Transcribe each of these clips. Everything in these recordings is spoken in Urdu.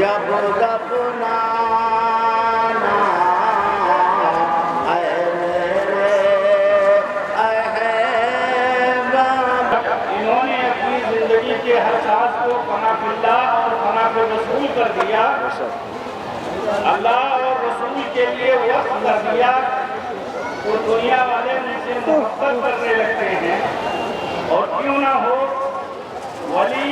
جب دفنانا اے میرے احباب. انہوں نے اپنی زندگی کے ہر ساز کو فنا فی اللہ اور فنا فی رسول کر دیا. اللہ اور رسول کے لیے وقت کر دیا تو دنیا والے ان سے محبت کرنے لگتے ہیں. اور کیوں نہ ہو ولی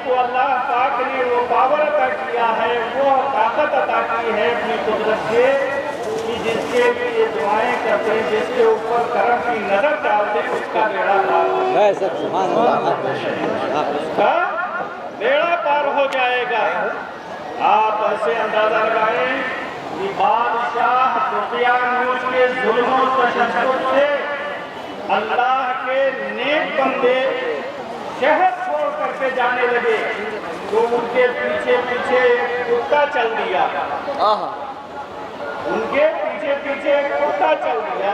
کو اللہ پاک نے وہ پاور عطا کیا ہے, وہ طاقت عطا کی ہے اپنی قدرت سے کہ جس کے لیے دعائیں کرتے ہیں, جس کے اوپر کرم کی نظر ڈالتے اس کا بیڑا پار ہو جائے گا. اس کا بیڑا پار ہو جائے گا. آپ ایسے اندازہ لگائیں کہ بادشاہ دقیانوس کے ظلم و تشدد سے اللہ کے نیک بندے شہر چھوڑ کر کے جانے لگے تو ان کے پیچھے پیچھے ایک کتا چل دیا. ان کے پیچھے پیچھے ایک کتا چل دیا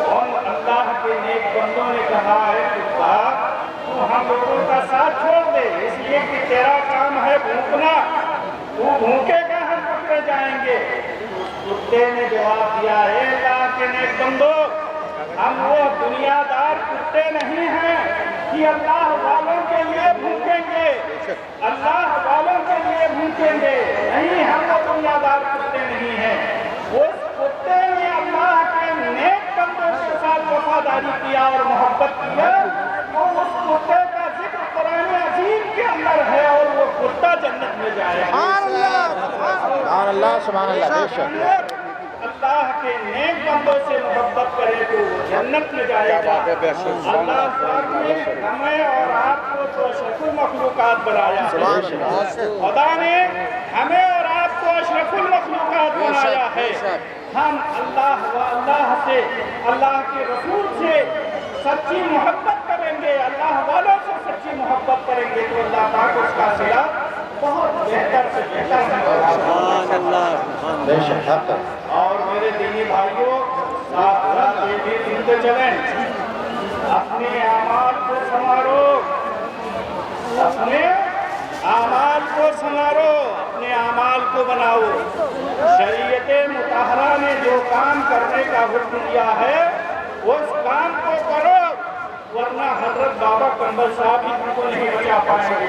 اور اللہ کے نیک بندوں نے کہا ہے کتا تو ہم لوگوں کا ساتھ چھوڑ دے, اس لیے کہ تیرا کام ہے بھوکنا, تو بھوکے گا ہم پکڑے جائیں گے. کتے نے جواب دیا ہے اللہ کے نیک بندو ہم وہ دنیا دار کتے نہیں ہیں کہ اللہ والوں کے لیے بھوکیں گے, اللہ والوں کے لیے بھوکیں گے نہیں, ہم وہ دنیا دار کتے نہیں ہیں. اس کتے نے اللہ کے نیک بندوں کے ساتھ وفاداری کیا اور محبت کیا اور اس کتے کا ذکر قرآن عظیم کے اندر ہے اور وہ کتا جنت میں جائے گا. سبحان اللہ سبحان اللہ. بے شک اللہ کے نیک بندوں سے محبت کرے تو وہ جنت میں جائے گا. اللہ پاک نے ہمیں اور آپ کو تو اشرف المخلوقات بنایا. خدا نے ہمیں اور آپ کو اشرف المخلوقات بنایا ہے. ہم اللہ و اللہ سے, اللہ کے رسول سے سچی محبت کریں گے, اللہ والوں سے سچی محبت کریں گے تو اللہ پاک اس کا صلہ بہت بہتر سے بہتر بے شک. اور میرے دینی بھائیوں ساتھ ساتھ یہ بھی سنتے چلیں, اپنے اعمال کو سنوارو, اپنے اعمال کو سنوارو, اپنے اعمال کو بناؤ. شریعت مطہرہ نے جو کام کرنے کا حکم دیا ہے اس کام کو کرو, ورنہ حضرت بابا کمبل صاحب ہی تم کو نہیں بچا پائیں گے.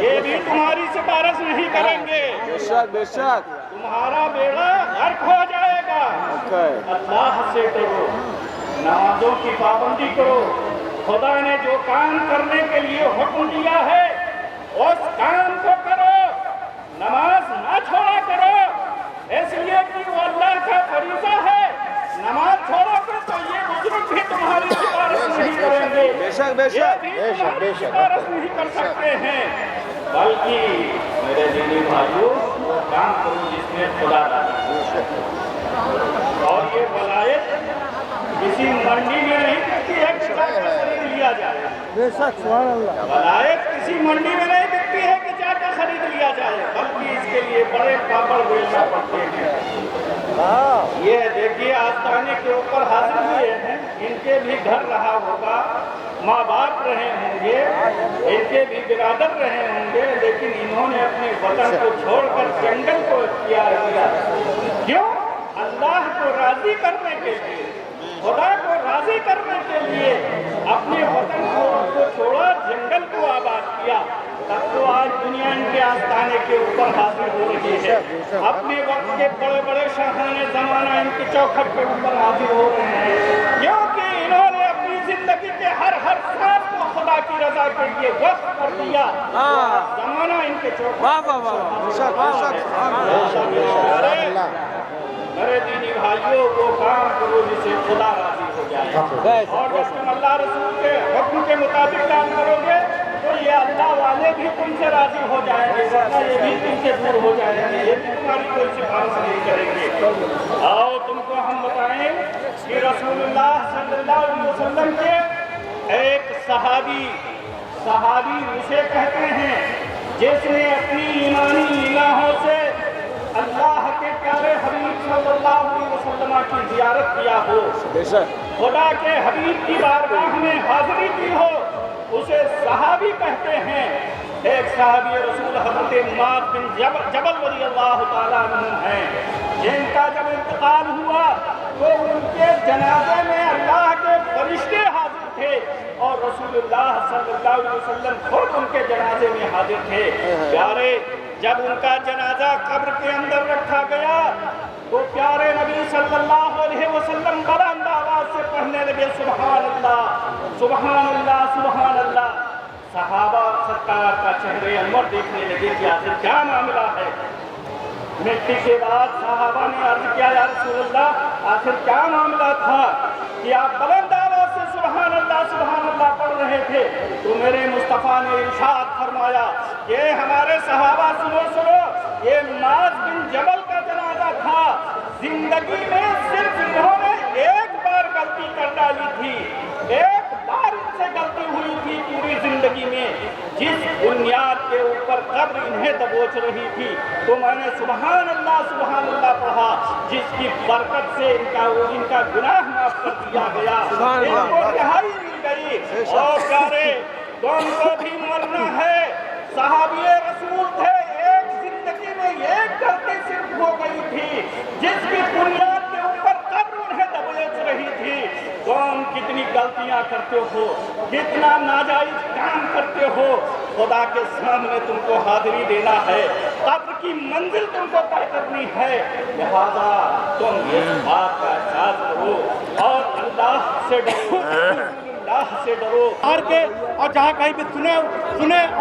یہ بھی تمہاری سفارش نہیں کریں گے, تمہارا بیڑا غرق ہو جائے گا. اللہ سے ڈرو, نمازوں کی پابندی کرو. خدا نے جو کام کرنے کے لیے حکم دیا ہے اس کام کو کرو, نماز نہ چھوڑا کرو, اس لیے کہ وہ اللہ کا فریضہ ہے. نماز چھوڑو گے تو یہ بزرگ بھی تمہاری سفارش نہیں کریں گے, یہ بھی تمہاری سفارش نہیں کر سکتے ہیں. بلکہ میرے دینی بھائیوں وہ کام کرو جس میں خدا ڈالا. اور یہ ولایت کسی منڈی میں نہیں بکتی ہے کہ جا کر خرید لیا جائے. ولایت کسی منڈی میں نہیں بکتی ہے کہ جا کر خرید لیا جائے, بلکہ اس کے لیے بڑے پاپڑ بیچنا پڑتے ہیں. یہ دیکھیے آستانے کے اوپر حاضر ہوئے ہیں, ان کے بھی گھر رہا ہوگا, ماں باپ رہے ہوں گے, ان کے بھی برادر رہے ہوں گے, لیکن انہوں نے اپنے وطن کو چھوڑ کر جنگل کو اختیار کیا. کیوں؟ اللہ کو راضی کرنے کے لیے, خدا کو راضی کرنے کے لیے اپنے وطن کو چھوڑا, جنگل کو آباد کیا. تب تو آج دنیا ان کے آستانے کے اوپر حاضر ہو رہی ہے. اپنے وقت کے بڑے بڑے شاہان زمانہ ان کی چوکھٹ کے اوپر حاضر ہو رہے ہیں, کیونکہ انہوں نے اپنی زندگی کے ہر سانس کو خدا کی رضا کے لیے وقف کر دیا. زمانہ ان کے چوکھٹ. میرے دینی بھائیوں وہ کام کرو جس سے خدا راضی ہو جائے, اور جب تم اللہ رسول کے حکم کے مطابق کام کرو گے تو یہ اللہ والے بھی تم سے راضی ہو جائیں گے, ورنہ یہ بھی تم سے دور ہو جائیں گے, یہ بھی تمہاری کوئی سفارش نہیں کریں گے. آؤ تم کو ہم بتائیں کہ رسول اللہ صلی اللہ علیہ وسلم کے ایک صحابی اسے کہتے ہیں جس نے اپنی ایمانی نگاہوں سے اللہ کے پیارے حبیب صلی اللہ علیہ وسلم کی زیارت کیا ہو, خدا کے حبیب کی بارگاہ میں حاضری کی ہو, اسے صحابی کہتے ہیں۔ ایک صحابی رسول حضرت معاذ بن جبل رضی اللہ تعالیٰ عنہ ہیں، جن کا جب انتقال ہوا تو ان کے جنازے میں اللہ کے فرشتے حاضر تھے اور رسول اللہ صلی اللہ علیہ وسلم خود ان کے جنازے میں حاضر تھے۔ پیارے، جب ان کا جنازہ قبر کے اندر رکھا گیا تو پیارے نبی صلی اللہ علیہ وسلم بلند آواز سے پڑھنے لگے سبحان اللہ سبحان اللہ سبحان اللہ۔ صحابہ سرکار کا چہرے انور دیکھنے لگے کہ آخر کیا معاملہ ہے۔ مٹی کے بعد صحابہ نے عرض کیا یا رسول اللہ آخر کیا معاملہ تھا کہ آپ بلند آواز سے سبحان اللہ پڑھ رہے تھے؟ تو میرے مصطفیٰ نے ارشاد فرمایا کہ ہمارے صحابہ سنو، یہ معاذ بن جبل کا جنازہ تھا، زندگی میں صرف انہوں نے ایک بار غلطی کر ڈالی تھی، ایک بار ان سے غلطی ہوئی تھی پوری زندگی میں، جس بنیاد کے اوپر قبر انہیں دبوچ رہی تھی تو میں نے سبحان اللہ پڑھا، جس کی برکت سے ان کا گناہ معاف کر دیا گیا، ان کو رہائی مل گئی۔ اور پیارے، تم کو بھی مرنا ہے، صحابی رسول تھے، ایک زندگی میں ایک غلطی صرف ہو گئی تھی جس کی بنیاد کے اوپر قبر انہیں دبوچ رہی تھی۔ تم کتنی غلطیاں کرتے ہو، کتنا ناجائز کام کرتے ہو، خدا کے سامنے تم کو حاضری دینا ہے، قبر کی منزل تم کو طے کرنی ہے، لہذا تم اس بات کا احساس کرو اور اللہ سے ڈرو، اللہ سے ڈرو۔ اور جہاں کہیں بھی سنے اور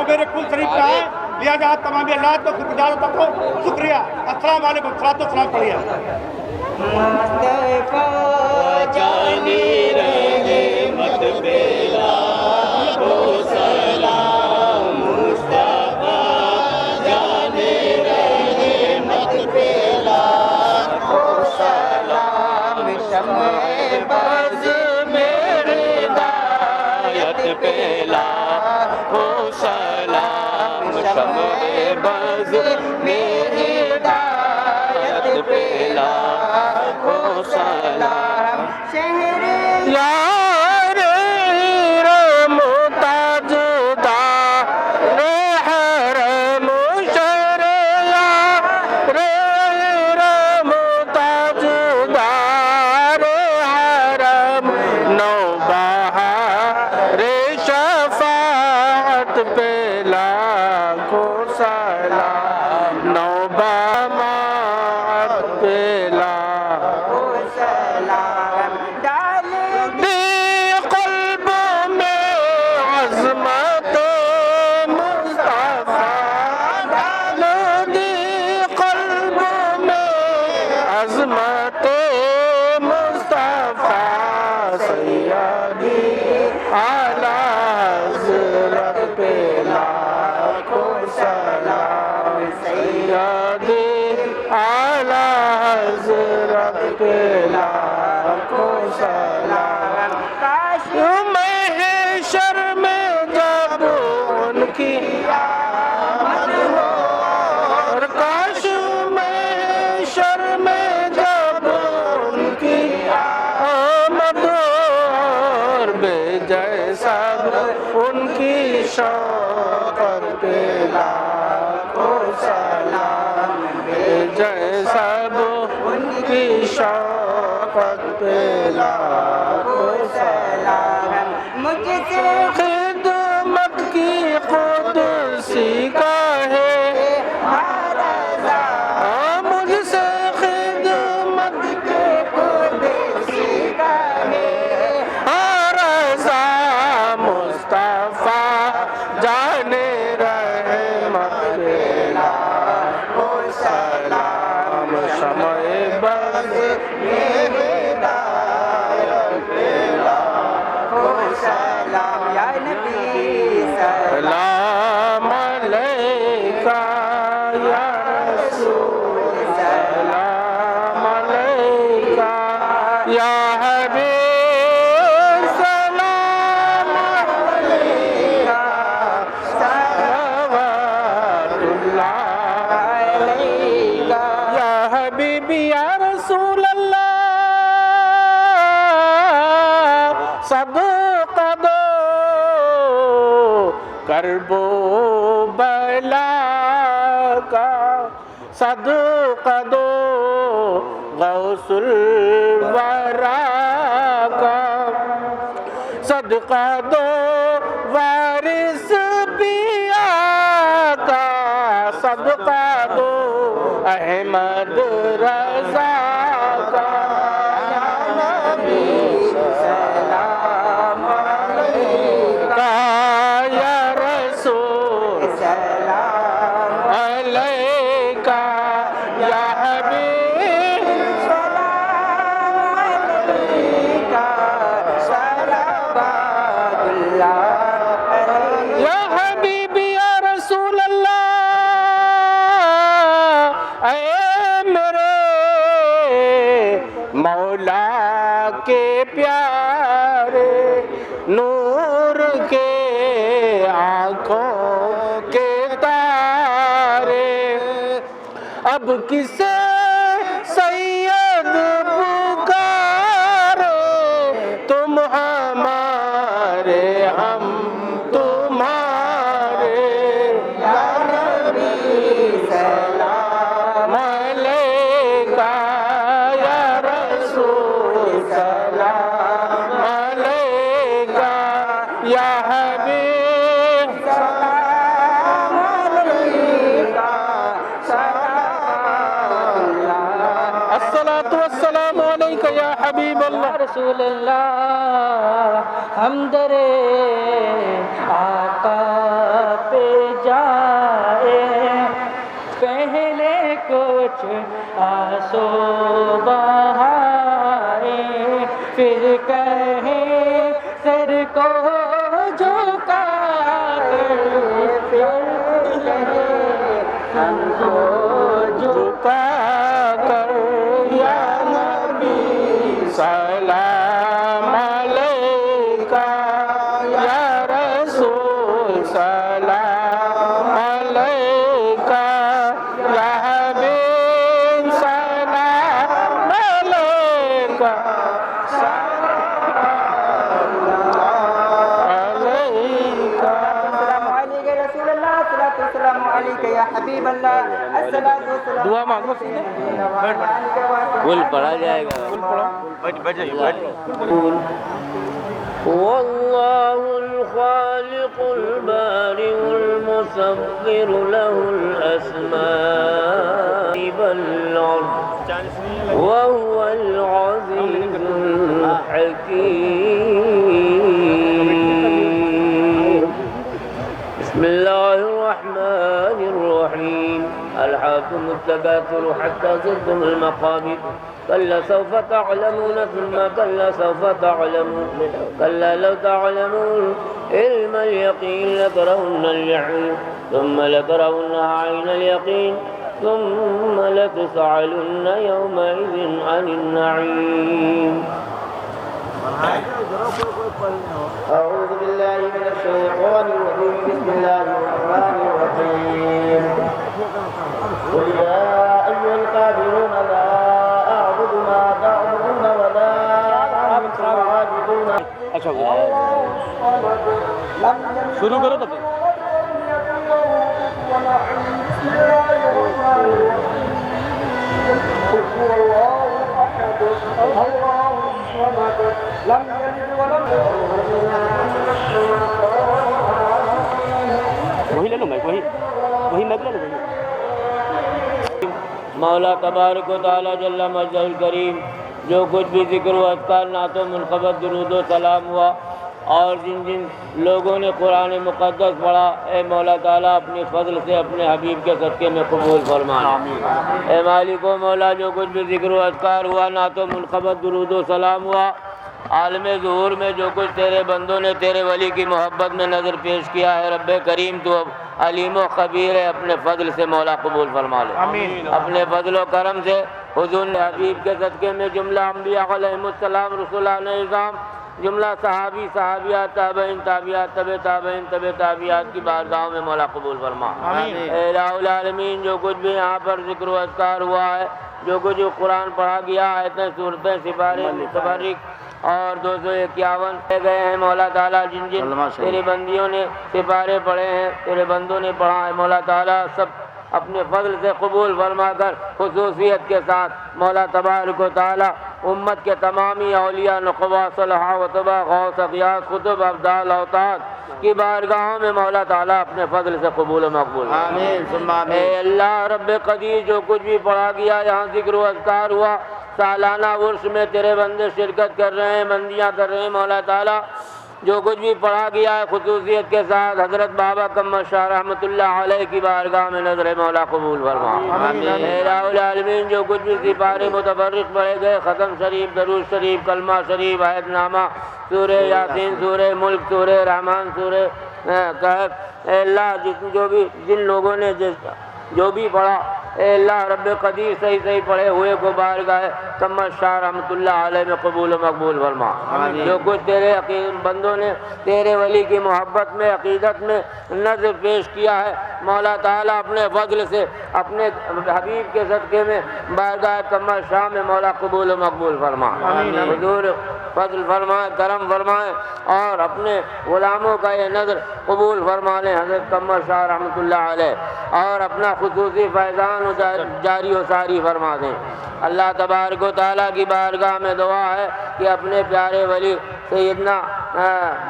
میرے کل شریف کا ہے، لہٰذا آپ تمام اللہ کو شکریہ کو شکریہ۔ السلام علیکم، صلاۃ و سلام پڑھیے۔ مصطفیٰ جانی رحمت پہ لاکھوں سلام، مصطفیٰ جانی رحمت پہ لاکھوں سلام، شمع بز میرے ہدایت پہ لاکھوں سلام، شمع بز میرے ہدایت پہ لاکھوں سلام، شہر یار متاجدار حرم شریعہ متاجدار حرم نوبہار شفاعت پہ لاکھوں سلام، نوبہار پہ لاکھوں سلام، ڈال دی قلب میں عظمت مصطفیٰ، ڈال دی قلب میں عظمت مصطفیٰ، سیدی اعلیٰ حضرت پہ لاکھوں سلام، سیدی اعلیٰ حضرت پہ لاکھوں سلام، کاش محشر میں جب ان کی آمد ہو، اور کاش محشر میں جب ان کی آمد ہو، اور بے جیسا ان کی شوقت پہ لاکھوں سلام، بے جیسا ان کی شوقت پہ لاکھوں سلام، مجھ سے خدمت کی قدسی کا ہے رضا، مجھ سے خدمت کی قدسی کا ہے رضا، مصطفیٰ جانے رحمت پہ لاکھوں سلام، شمع بز میرے ہدایت پہ لاکھوں سلام، یا نبی سلام علیکہ یا رسول سلام علیکہ یا حبیب سلام علیکہ، صلوات اللہ علیکہ یا حبیبی یا رسول اللہ، صدقہ دو کربو بلا کا صدقہ دو غوث الورا کا صدقہ دو وارث پیا کا صدقہ دو احمد رضا کا یا نبی سلام علیکہ یا رسول سلام علیکہ یا حبیب سلام علیکہ صلوات اللہ علیہ یا حبیبی یا رسول اللہ اے میرے مولا کے پیارے نور کے آنکھوں کے تارے اب کسے سید پکارے تم ہمارے ہم تمہارے یا نبی سلام علیکہ یا رسول سلام علیکہ یا حبیب سلام علیکہ الصلاۃ والسلام علیکہ یا حبیب اللہ رسول اللہ ہم درے آقا پہ جائے پہلے کچھ آنسو بہائے پھر کہیں سر کو جھکا کر پھر کہیں ہم کو جھکا کر یا نبی سلام علیکہ یا رسول سلام علیکہ یا حبیب سلام علیکہ السلام علیکہ رسول اللہ الصلاۃ والسلام علیکہ یا حبیب اللہ الصلاۃ والسلام دعا مانگو کل پڑھا جائے گا والله الخالق البارئ المصور له الأسماء والعرض وهو العزيز الحكيم بسم الله الرحمن الرحيم ألهاكم التكاثر حتى زرتم المقابر كلا سوف تعلمون ثم كلا سوف تعلمون كلا لو تعلمون علم اليقين لترون الجحيم ثم لترونها عين اليقين ثم لتسألن يومئذ عن النعيم أعوذ بالله من الشيطان الرجيم بسم الله الرحمن الرحيم قل يا أيها الكافرون لا أعبد ما تعبدون ولا أنتم عابدون شروع کرو تو وہی لے لو میں وہی میں لے لو مولا تبارک و تعالی جل مجدہ الکریم جو کچھ بھی ذکر و اذکار نعت و منقبت درود و سلام ہوا اور جن جن لوگوں نے قرآن مقدس پڑھا اے مولا تعالیٰ اپنی فضل سے اپنے حبیب کے صدقے میں قبول فرمانا۔ اے مالک و مولا جو کچھ بھی ذکر و اذکار ہوا نعت و منقبت درود و سلام ہوا عالم ظہور میں جو کچھ تیرے بندوں نے تیرے ولی کی محبت میں نظر پیش کیا ہے رب کریم تو اب علیم و خبیر ہے اپنے فضل سے مولا قبول فرما لے۔ اپنے فضل و کرم سے حضور حبیب کے صدقے میں جملہ انبیاء علیہم السلام رسولان اعظام جملہ صحابی صحابیات تابعین تابعات تبع تابعین تبع تابعات کی بارگاہوں میں مولا قبول فرما۔ اے الہ العالمین جو کچھ بھی یہاں پر ذکر و اذکار ہوا ہے جو کچھ قرآن پڑھا گیا آیتیں سورتیں سپارے متبرک اور 251 لے گئے ہیں مولا تعالیٰ، جن جن تیرے بندیوں نے سپارے پڑھے ہیں، تیرے بندوں نے پڑھا ہے مولا تعالیٰ، سب اپنے فضل سے قبول فرما کر خصوصیت کے ساتھ مولا تبارک و تعالیٰ امت کے تمامی اولیاء نقبا صلحاء و طبا غوث اغیاث قطب افضال اوتاد کی بارگاہوں میں مولا تعالیٰ اپنے فضل سے قبول و مقبول آمین ثم آمین۔ اے اللہ رب قدیر، جو کچھ بھی پڑھا گیا یہاں ذکر و اذکار ہوا، سالانہ عرس میں تیرے بندے شرکت کر رہے ہیں، بندیاں کر رہے ہیں مولا تعالیٰ، جو کچھ بھی پڑھا گیا ہے خصوصیت کے ساتھ حضرت بابا قمر شاہ رحمۃ اللہ علیہ کی بارگاہ میں نظر مولا قبول فرما۔ اے الہ العالمین، جو کچھ بھی سپارے متفرق پڑھے گئے، ختم شریف، درود شریف، کلمہ شریف، عہد نامہ، سورہ یاسین، سورہ ملک، سورہ رحمان، سورہ کہف، اے اللہ جن لوگوں نے جو بھی پڑھا، اے اللہ رب قدیر صحیح پڑھے ہوئے کو بارگاہ قمر شاہ رحمۃ اللہ علیہ میں قبول و مقبول فرما۔ جو کچھ تیرے بندوں نے تیرے ولی کی محبت میں، عقیدت میں نظر پیش کیا ہے مولا تعالیٰ، اپنے فضل سے اپنے حبیب کے صدقے میں بارگاہ قمر شاہ میں مولا قبول و مقبول فرما۔ حضور فضل فرمائے، کرم فرمائے، اور اپنے غلاموں کا یہ نظر قبول فرما لیں حضرت قمر شاہ رحمۃ اللہ علیہ، اور اپنا خصوصی فیضان جاری و ساری فرما دیں۔ اللہ تبارک و تعالیٰ کی بارگاہ میں دعا ہے کہ اپنے پیارے ولی سیدنا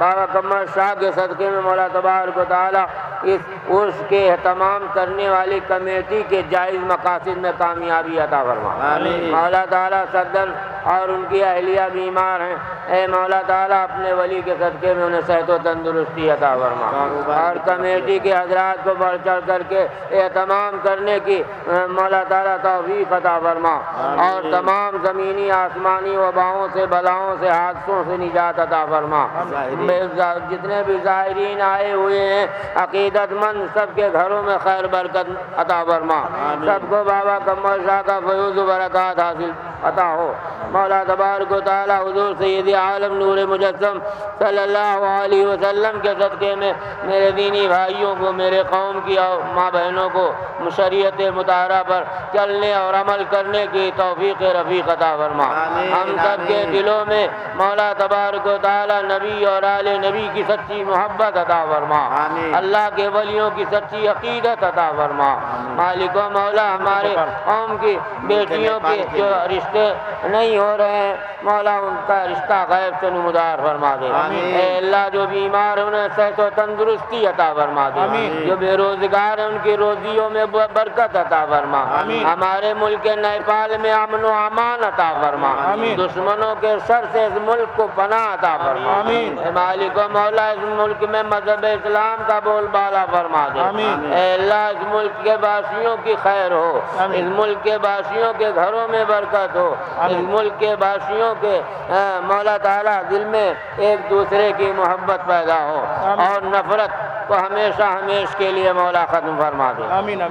بابا قمر شاہ کے صدقے میں مولا تبارک و تعالیٰ اس عرس کے اہتمام کرنے والی کمیٹی کے جائز مقاصد میں کامیابی عطا فرما۔ مولا تعالیٰ صدر اور ان کی اہلیہ بیمار ہیں، اے مولا تعالیٰ اپنے ولی کے صدقے میں انہیں صحت و تندرستی عطا فرما، اور کمیٹی کے حضرات کو بڑھ چڑھ کر کے اہتمام کرنے کی مولا تعالیٰ توفیق عطا فرما، اور تمام زمینی آسمانی وباؤں سے، بلاؤں سے، حادثوں سے نجات عطا فرما۔ جتنے بھی زائرین آئے ہوئے ہیں عقیدت مند، سب کے گھروں میں خیر برکت عطا فرما، سب کو بابا قمر شاہ کا فیض و برکات حاصل عطا ہو۔ مولا تبارک و تعالیٰ حضور سید عالم نور مجسم صلی اللہ علیہ وسلم کے صدقے میں میرے دینی بھائیوں کو، میرے قوم کی اور ماں بہنوں کو شریعت مطہرہ پر چلنے اور عمل کرنے کی توفیق رفیق عطا فرما۔ ہم سب کے دلوں میں مولا تبارک و تعالیٰ نبی اور آل نبی کی سچی محبت عطا فرما، اللہ کے ولیوں کی سچی عقیدت عطا فرما۔ مالک و مولا، ہمارے قوم کی بیٹیوں کے جو رشتے نہیں ہو رہے ہیں مولا ان کا رشتہ غیب سے نمودار فرما دے۔ اے اللہ جو بیمار ہیں انہیں صحت و تندرستی عطا فرما دے، جو بے روزگار ہیں ان کی روزیوں میں برکت عطا فرما، ہمارے ملک نیپال میں امن و امان عطا فرما، دشمنوں کے شر سے اس ملک کو پناہ عطا فرما۔ اے مالک و مولا، اس ملک میں مذہب اسلام کا بول بالا فرما دے۔ اے اللہ اس ملک کے باشیوں کی خیر ہو، اس ملک کے باشیوں کے گھروں میں برکت ہو، اس ملک کے باشیوں کے مولا تعالیٰ دل میں ایک دوسرے کی محبت پیدا ہو، اور نفرت کو ہمیشہ ہمیش کے لیے مولا ختم فرما دے۔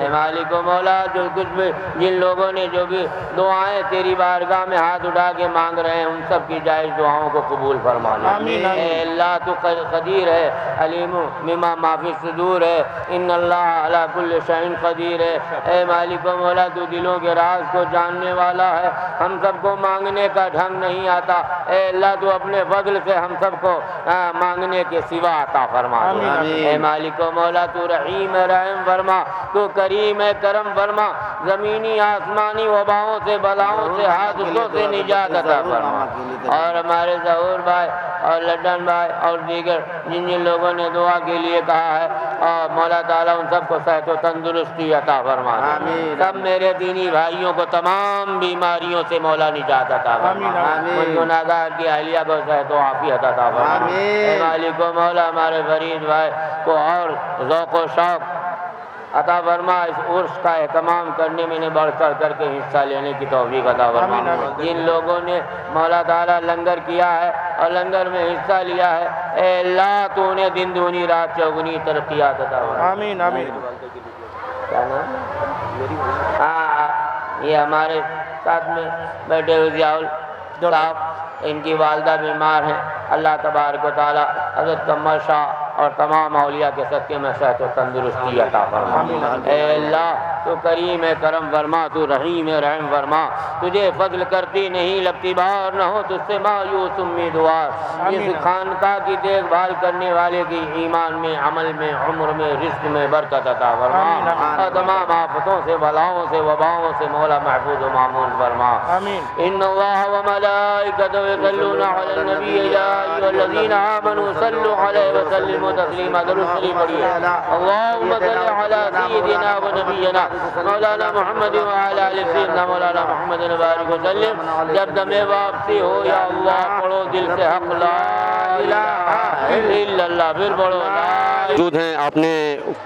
اے مالک و مولا، جو کچھ بھی جن لوگوں نے جو بھی دعائیں تیری بارگاہ میں ہاتھ اٹھا کے مانگ رہے ہیں ان سب کی جائز دعاؤں کو قبول فرما لے۔ اے اللہ تو قدیر ہے، علیم بما ما فی الصدور ہے، ان اللہ علی کل شیء قدیر ہے۔ اے مالک و مولا، تو دلوں کے راز کو جاننے والا ہے، ہم سب کو مانگنے کا ڈھنگ نہیں آتا، اے اللہ تو اپنے فضل سے ہم سب کو مانگنے کے سوا عطا فرما دے۔ اے مالک و مولا، تو رحیم ہے، رحم فرما، تو کریم ہے، کرم فرما، زمینی آسمانی وباؤں سے، بلاؤں سے، حادثوں سے نجات عطا فرما۔ اور ہمارے ظہور بھائی اور لڈن بھائی اور دیگر جن جن لوگوں نے دعا کے لیے کہا ہے، اور مولا تعالیٰ ان سب کو صحت و تندرستی عطا فرما دے۔ سب میرے دینی بھائیوں کو تمام بیماریوں سے مولا نجات عطا فرما، ان گناہگار کی اہلیہ کو صحت و عافیت عطا فرما۔ اے مالک و مولا، ہمارے فرید بھائی کو اور ذوق و شوق عطا فرما، اس عرس کا اہتمام کرنے میں بڑھ چڑھ کر کے حصہ لینے کی توفیق عطا فرما۔ جن لوگوں نے مولا تعالیٰ لنگر کیا ہے اور لنگر میں حصہ لیا ہے، اے اللہ تو انہیں دن دگنی رات چوگنی ترقیات عطا فرما۔ آمین آمین۔ کیا نام؟ یہ ہمارے ساتھ میں بیٹھے ہوئے ضیاء صاحب، ان کی والدہ بیمار ہیں، اللہ تبارک و تعالیٰ حضرت قمر شاہ اور تمام اولیاء کے صدقے میں صحت و تندرستی عطا فرما۔ اے اللہ تو کریم ہے کرم فرما، تو رحیم ہے رحم فرما، تجھے فضل کرتی نہیں لگتی بار، نہ ہو تجھ سے مایوس امیدوار۔ اس خانقاہ کی دیکھ بھال کرنے والے کی ایمان میں، عمل میں، عمر میں، رزق میں برکت عطا فرما، اور تمام آفتوں سے، بلاؤں سے، وباؤں سے مولا محفوظ و معمون فرما۔ ان اللہ وملائکتہ یصلون علی النبی یا ایھا الذین آمنوا صلوا علیہ وسلموا تسلیما۔ درود شریف پڑھیے۔ اللہم صل علی سیدنا و نبینا مولانا محمد وعلی آل سیدنا مولانا محمد وبارک وسلم۔ جب دم واپسی ہو یا اللہ پڑھو دل سے حق لا الہ الا اللہ، پھر پڑھو لا موجود ہیں۔ آپ نے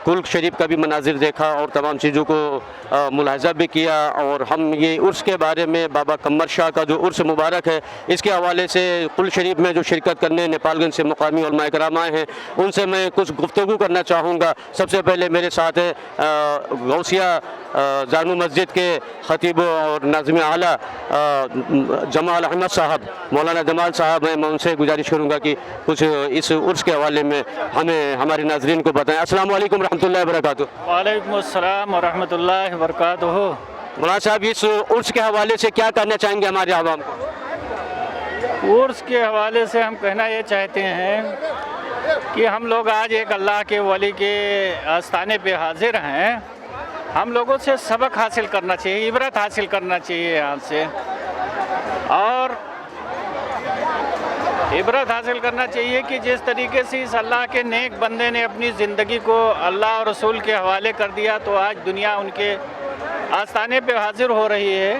کل شریف کا بھی مناظر دیکھا اور تمام چیزوں کو ملاحظہ بھی کیا، اور ہم یہ عرس کے بارے میں بابا قمر شاہ کا جو عرس مبارک ہے اس کے حوالے سے کل شریف میں جو شرکت کرنے نیپال گنج سے مقامی علماء کرام آئے ہیں ان سے میں کچھ گفتگو کرنا چاہوں گا۔ سب سے پہلے میرے ساتھ ہے غوثیہ زانو مسجد کے خطیب اور ناظم اعلیٰ جمال احمد صاحب، مولانا جمال صاحب ہیں۔ میں ان سے گزارش کروں گا کہ کچھ اس عرس کے حوالے میں ہمیں ہمارے ناظرین کو بتائیں۔ السلام علیکم ورحمۃ اللہ وبرکاتہ۔ وعلیکم السلام ورحمۃ اللہ وبرکاتہ۔ مولانا صاحب اس عرس کے حوالے سے کیا کہنا چاہیں گے ہمارے عوام کو؟ عرس کے حوالے سے ہم کہنا یہ چاہتے ہیں کہ ہم لوگ آج ایک اللہ کے ولی کے آستانے پہ حاضر ہیں۔ ہم لوگوں سے سبق حاصل کرنا چاہیے، عبرت حاصل کرنا چاہیے یہاں سے، اور عبرت حاصل کرنا چاہیے کہ جس طریقے سے اس اللہ کے نیک بندے نے اپنی زندگی کو اللہ اور رسول کے حوالے کر دیا تو آج دنیا ان کے آستانے پہ حاضر ہو رہی ہے۔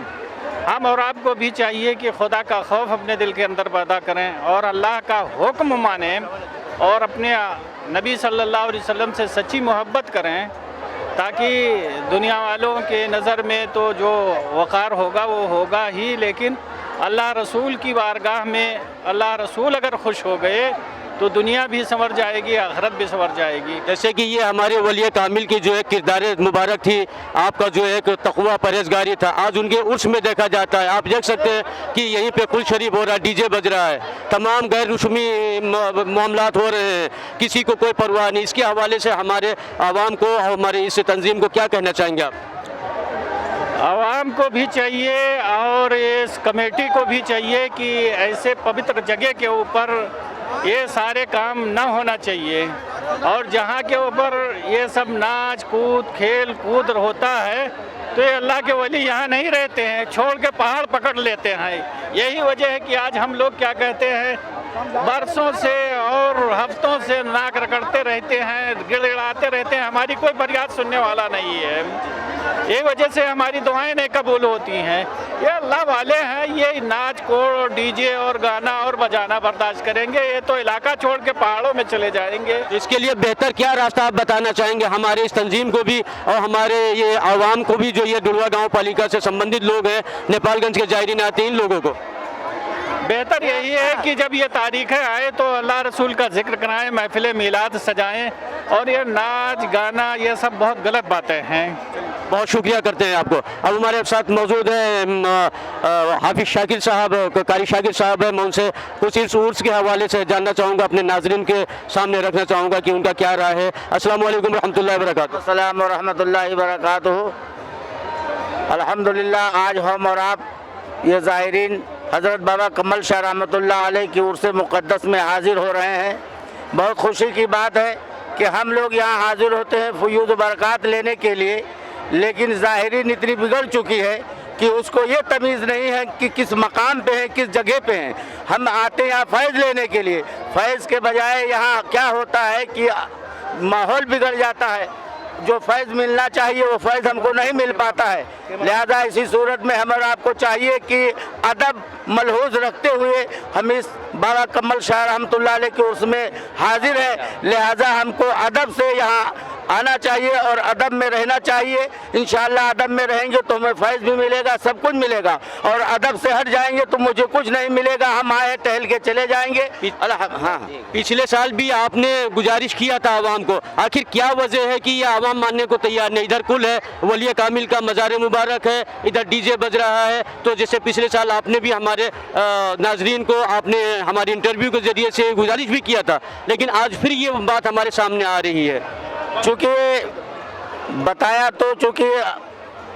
ہم اور آپ کو بھی چاہیے کہ خدا کا خوف اپنے دل کے اندر پیدا کریں اور اللہ کا حکم مانیں اور اپنے نبی صلی اللہ علیہ وسلم سے سچی محبت کریں، تاکہ دنیا والوں کے نظر میں تو جو وقار ہوگا وہ ہوگا ہی، لیکن اللہ رسول کی بارگاہ میں اللہ رسول اگر خوش ہو گئے تو دنیا بھی سنور جائے گی، آخرت بھی سنور جائے گی۔ جیسے کہ یہ ہمارے ولی کامل کی جو ایک کردار مبارک تھی، آپ کا جو ایک تقوی پرہیزگاری تھا، آج ان کے عرس میں دیکھا جاتا ہے۔ آپ دیکھ سکتے ہیں کہ یہیں پہ کل شریف ہو رہا ہے، ڈی جے بج رہا ہے، تمام غیر رسمی معاملات ہو رہے ہیں، کسی کو کوئی پرواہ نہیں۔ اس کے حوالے سے ہمارے عوام کو اور ہمارے اس تنظیم کو کیا کہنا چاہیں گے آپ؟ عوام کو بھی چاہیے اور اس کمیٹی کو بھی چاہیے کہ ایسے پوتر جگہ کے اوپر یہ سارے کام نہ ہونا چاہیے، اور جہاں کے اوپر یہ سب ناچ کود کھیل کود ہوتا ہے تو یہ اللہ کے ولی یہاں نہیں رہتے ہیں، چھوڑ کے پہاڑ پکڑ لیتے ہیں۔ یہی وجہ ہے کہ آج ہم لوگ کیا کہتے ہیں، برسوں سے اور ہفتوں سے ناک رگڑتے رہتے ہیں، گڑگڑاتے رہتے ہیں، ہماری کوئی فریاد سننے والا نہیں ہے۔ یہ وجہ سے ہماری دعائیں نہیں قبول ہوتی ہیں۔ یہ اللہ والے ہیں، یہ ناچ کو ڈی جے اور گانا اور بجانا برداشت کریں گے؟ یہ تو علاقہ چھوڑ کے پہاڑوں میں چلے جائیں گے۔ اس کے لیے بہتر کیا راستہ آپ بتانا چاہیں گے ہمارے اس تنظیم کو بھی اور ہمارے یہ عوام کو بھی جو یہ دلوا گاؤں پالیکا سے سمبندھت لوگ ہیں، نیپال گنج کے زائرین آتے ہیں، ان لوگوں کو؟ بہتر یہی ہے کہ جب یہ تاریخیں آئے تو اللہ رسول کا ذکر کرائیں، محفل میلاد سجائیں، اور یہ ناچ گانا یہ سب بہت غلط باتیں ہیں۔ بہت شکریہ کرتے ہیں آپ کو۔ اب ہمارے ساتھ موجود ہیں حافظ شاکر صاحب، قاری شاکر صاحب ہیں۔ میں ان سے کچھ اس عرس کے حوالے سے جاننا چاہوں گا، اپنے ناظرین کے سامنے رکھنا چاہوں گا کہ ان کا کیا رائے ہے۔ السلام علیکم ورحمۃ اللہ وبرکاتہ۔ السلام ورحمۃ اللہ وبرکاتہ۔ الحمدللہ آج ہم اور آپ یہ زائرین حضرت بابا قمر شاہ رحمۃ اللہ علیہ کی عرس مقدس میں حاضر ہو رہے ہیں۔ بہت خوشی کی بات ہے کہ ہم لوگ یہاں حاضر ہوتے ہیں فیوض و برکات لینے کے لیے، لیکن ظاہرین اتنی بگڑ چکی ہے کہ اس کو یہ تمیز نہیں ہے کہ کس مقام پہ ہیں، کس جگہ پہ ہیں۔ ہم آتے ہیں یہاں فیض لینے کے لیے، فیض کے بجائے یہاں کیا ہوتا ہے کہ ماحول بگڑ جاتا ہے، جو فیض ملنا چاہیے وہ فیض ہم کو نہیں مل پاتا ہے۔ لہذا اسی صورت میں ہم اور آپ کو چاہیے کہ ادب ملحوظ رکھتے ہوئے ہم اس بابا قمر شاہ رحمۃ اللہ علیہ کے عرس میں حاضر ہیں، لہذا ہم کو ادب سے یہاں آنا چاہیے اور ادب میں رہنا چاہیے۔ انشاءاللہ ادب میں رہیں گے تو ہمیں فیض بھی ملے گا، سب کچھ ملے گا، اور ادب سے ہٹ جائیں گے تو مجھے کچھ نہیں ملے گا، ہم آئے ٹہل کے چلے جائیں گے۔ ہاں، پچھلے سال بھی آپ نے گزارش کیا تھا عوام کو، آخر کیا وجہ ہے کہ یہ عوام ماننے کو تیار نہیں؟ ادھر کل ہے، ولی کامل کا مزار مبارک ہے، ادھر ڈی جے بج رہا ہے، تو جیسے پچھلے سال آپ نے بھی ہمارے ناظرین کو آپ نے ہماری انٹرویو کے ذریعے سے گزارش بھی کیا تھا، لیکن آج پھر یہ بات ہمارے سامنے آ رہی ہے۔ چونکہ بتایا تو چونکہ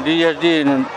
DSD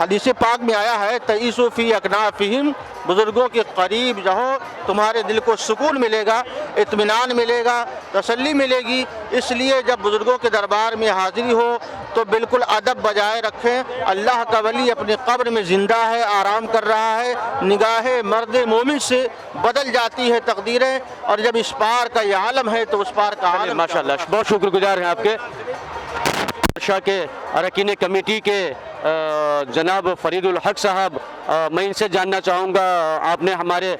حدیث پاک میں آیا ہے تعیسوا فی اکنافہم، بزرگوں کے قریب رہو، تمہارے دل کو سکون ملے گا، اطمینان ملے گا، تسلی ملے گی۔ اس لیے جب بزرگوں کے دربار میں حاضری ہو تو بالکل ادب بجائے رکھیں۔ اللہ کا ولی اپنی قبر میں زندہ ہے، آرام کر رہا ہے، نگاہ مرد مومن سے بدل جاتی ہے تقدیریں، اور جب اس پار کا یہ عالم ہے تو اس پار کا عالم ماشاءاللہ، بہت شکر گزار ہیں آپ کے شاہ کے اراکین کمیٹی کے جناب فرید الحق صاحب۔ میں ان سے جاننا چاہوں گا، آپ نے ہمارے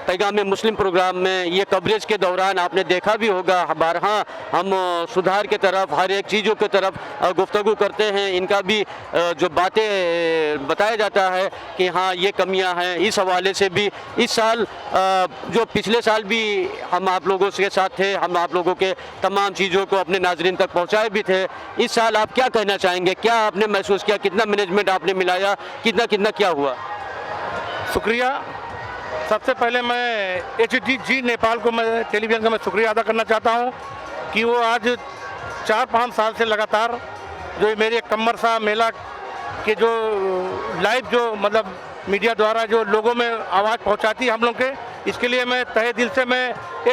پیغام مسلم پروگرام میں یہ کوریج کے دوران آپ نے دیکھا بھی ہوگا، بارہا ہم سدھار کے طرف، ہر ایک چیزوں کے طرف گفتگو کرتے ہیں۔ ان کا بھی جو باتیں بتایا جاتا ہے کہ ہاں یہ کمیاں ہیں، اس حوالے سے بھی اس سال جو پچھلے سال بھی ہم آپ لوگوں کے ساتھ تھے، ہم آپ لوگوں کے تمام چیزوں کو اپنے ناظرین تک پہنچائے بھی تھے۔ اس سال آپ کیا کہنا چاہیں گے؟ کیا آپ نے محسوس کیا؟ کتنا مینجمنٹ آپ نے ملایا؟ کتنا کیا ہوا؟ شکریہ۔ سب سے پہلے میں HDG نیپال کو، میں ٹیلی ویژن کا میں شکریہ ادا کرنا چاہتا ہوں کہ وہ آج 4-5 سال سے لگاتار جو میرے کمر صاحب میلہ کے جو لائیو جو مطلب میڈیا دوارا جو لوگوں میں آواز پہنچاتی ہے ہم لوگ کے، اس کے لیے میں تہہ دل سے میں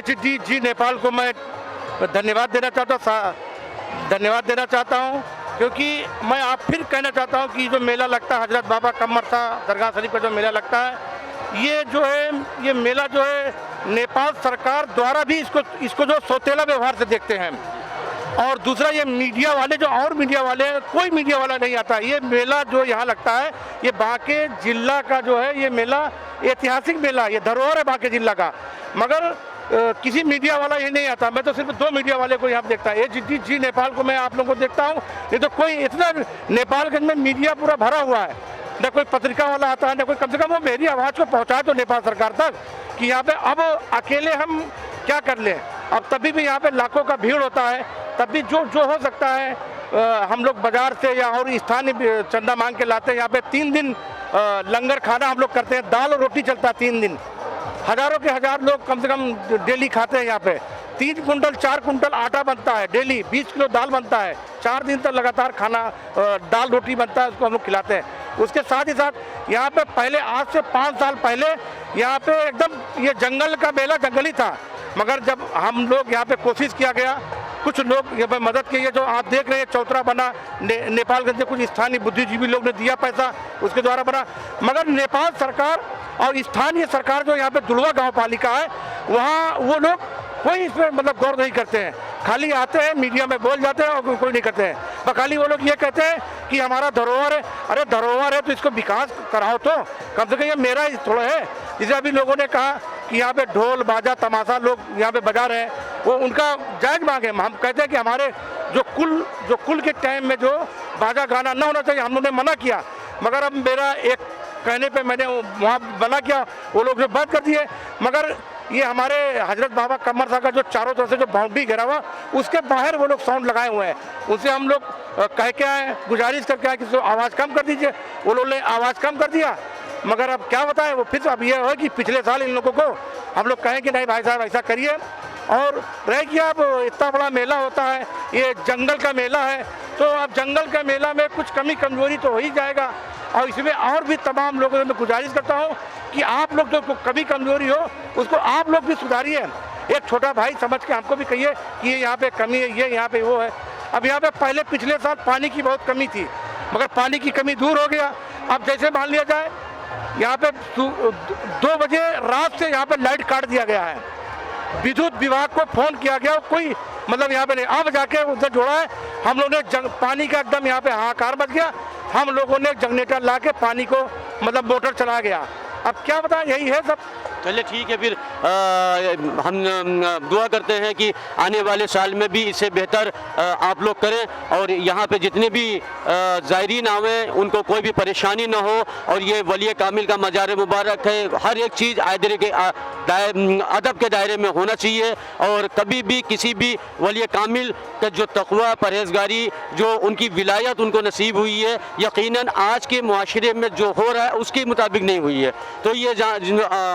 HDG نیپال کو میں دھنیواد دینا چاہتا ہوں کیونکہ میں آپ پھر کہنا چاہتا ہوں کہ جو میلہ لگتا ہے حضرت بابا قمر صاحب درگاہ شریف کا جو میلہ لگتا ہے، یہ جو ہے یہ میلہ جو ہے نیپال سرکار دوارا بھی اس کو جو سوتیلا ویوہار سے دیکھتے ہیں، اور دوسرا یہ میڈیا والے جو اور میڈیا والے کوئی میڈیا والا نہیں آتا۔ یہ میلہ جو یہاں لگتا ہے یہ باnkhe ضلع کا جو ہے یہ میلہ ایتہاسک میلہ، یہ دھروہر ہے باnkhe ضلع کا، مگر کسی میڈیا والا یہ نہیں آتا۔ میں تو صرف 2 میڈیا والے کو یہاں دیکھتا ہے، HDG نیپال کو میں آپ لوگوں کو دیکھتا ہوں، نہیں تو کوئی اتنا نیپال گنج میں میڈیا پورا بھرا ہوا ہے، نہ کوئی پترکا والا آتا ہے، نہ کوئی، کم سے کم وہ میری آواز کو پہنچائے تو نیپال سرکار تک کہ یہاں پہ اب اکیلے ہم کیا کر لیں۔ اب تبھی بھی یہاں پہ لاکھوں کا بھیڑ ہوتا ہے، تب بھی جو ہو سکتا ہے ہم لوگ بازار سے یا اور استھانی چندہ مانگ کے لاتے ہیں۔ یہاں پہ 3 دن لنگر کھانا ہم لوگ کرتے ہیں، دال اور روٹی چلتا ہے 3 دن، ہزاروں کے ہزار لوگ کم سے کم ڈیلی کھاتے ہیں۔ یہاں پہ 3 کنٹل 4 کنٹل آٹا بنتا ہے ڈیلی، 20 کلو دال بنتا ہے، 4 دن تک لگاتار کھانا دال روٹی بنتا ہے، اس کو ہم لوگ کھلاتے ہیں۔ اس کے ساتھ ہی ساتھ یہاں پہ پہلے آج سے 5 سال پہلے یہاں پہ ایک دم یہ جنگل کا میلہ جنگلی تھا، مگر جب ہم لوگ یہاں پہ کوشش کیا گیا، کچھ لوگ یہاں پہ مدد کی، جو آپ دیکھ رہے ہیں چوترا بنا نیپال گنج سے، کچھ استھانی بدھی جیوی لوگ نے دیا پیسہ، اس کے دوارا بنا، مگر نیپال سرکار اور استھانی سرکار جو یہاں پہ دلوا گاؤں پالکا ہے، وہاں وہ لوگ کوئی اس میں مطلب غور نہیں کرتے ہیں، خالی آتے ہیں میڈیا میں بول جاتے ہیں اور کوئی نہیں کرتے ہیں۔ خالی وہ لوگ یہ کہتے ہیں کہ ہمارا دھروہر ہے، ارے دھروہر ہے تو اس کو وکاس کراؤ، تو کم سے کم یہ میرا ہی تھوڑا ہے۔ جسے ابھی لوگوں نے کہا کہ یہاں پہ ڈھول باجا تماشا لوگ یہاں پہ بجا رہے ہیں، وہ ان کا جائز مانگ ہے۔ ہم کہتے ہیں کہ ہمارے جو کل کے ٹائم میں جو باجا گانا نہ ہونا چاہیے، ہم لوگوں نے منع کیا، مگر اب میرا ایک کہنے پہ میں نے وہاں منع کیا، وہ لوگ نے بند کر دیے، مگر یہ ہمارے حضرت بابا قمر صاحب کا جو چاروں طرف سے جو باؤنڈری گھیرا ہوا، اس کے باہر وہ لوگ ساؤنڈ لگائے ہوئے ہیں، ان سے ہم لوگ کہہ کے آئے، گزارش کر کے آئے کہ آواز کم کر دیجئے، وہ لوگوں نے آواز کم کر دیا، مگر اب کیا بتائیں، وہ پھر اب یہ ہے کہ پچھلے سال ان لوگوں کو ہم لوگ کہیں کہ نہیں بھائی صاحب ایسا کریے، اور رہ گیا اب اتنا بڑا میلہ ہوتا ہے، یہ جنگل کا میلہ ہے، تو اب جنگل کا میلہ میں کچھ کمی کمزوری تو ہو ہی جائے گا، اور اس میں اور بھی تمام لوگوں سے میں گزارش کرتا ہوں کہ آپ لوگ جو کمی کمزوری ہو اس کو آپ لوگ بھی سدھاریے، ایک چھوٹا بھائی سمجھ کے ہم کو بھی کہیے کہ یہ یہاں پہ کمی ہے، یہ یہاں پہ وہ ہے۔ اب یہاں پہ پہلے پچھلے سال پانی کی بہت کمی تھی، مگر پانی کی کمی دور ہو گیا۔ اب جیسے مان لیا جائے یہاں پہ 2 بجے رات سے یہاں پہ لائٹ کاٹ دیا گیا ہے، ودیوت وبھاگ کو فون کیا گیا، کوئی مطلب یہاں پہ نہیں، اب جا کے اسے جوڑا ہے، ہم لوگوں نے پانی کا ایک دم یہاں پہ ہاکار مچ گیا، ہم لوگوں نے جنریٹر لا کے پانی کو مطلب موٹر چلا گیا۔ اب کیا بتائیں، یہی ہے سب۔ چلے ٹھیک ہے، پھر ہم دعا کرتے ہیں کہ آنے والے سال میں بھی اس سے بہتر آپ لوگ کریں، اور یہاں پہ جتنے بھی زائرین آویں ان کو کوئی بھی پریشانی نہ ہو، اور یہ ولی کامل کا مزار مبارک ہے، ہر ایک چیز ادب کے دائرے میں ہونا چاہیے، اور کبھی بھی کسی بھی ولی کامل کا جو تقوی پرہیزگاری جو ان کی ولایت ان کو نصیب ہوئی ہے، یقیناً آج کے معاشرے میں جو ہو رہا ہے اس کے مطابق نہیں ہوئی ہے۔ تو یہ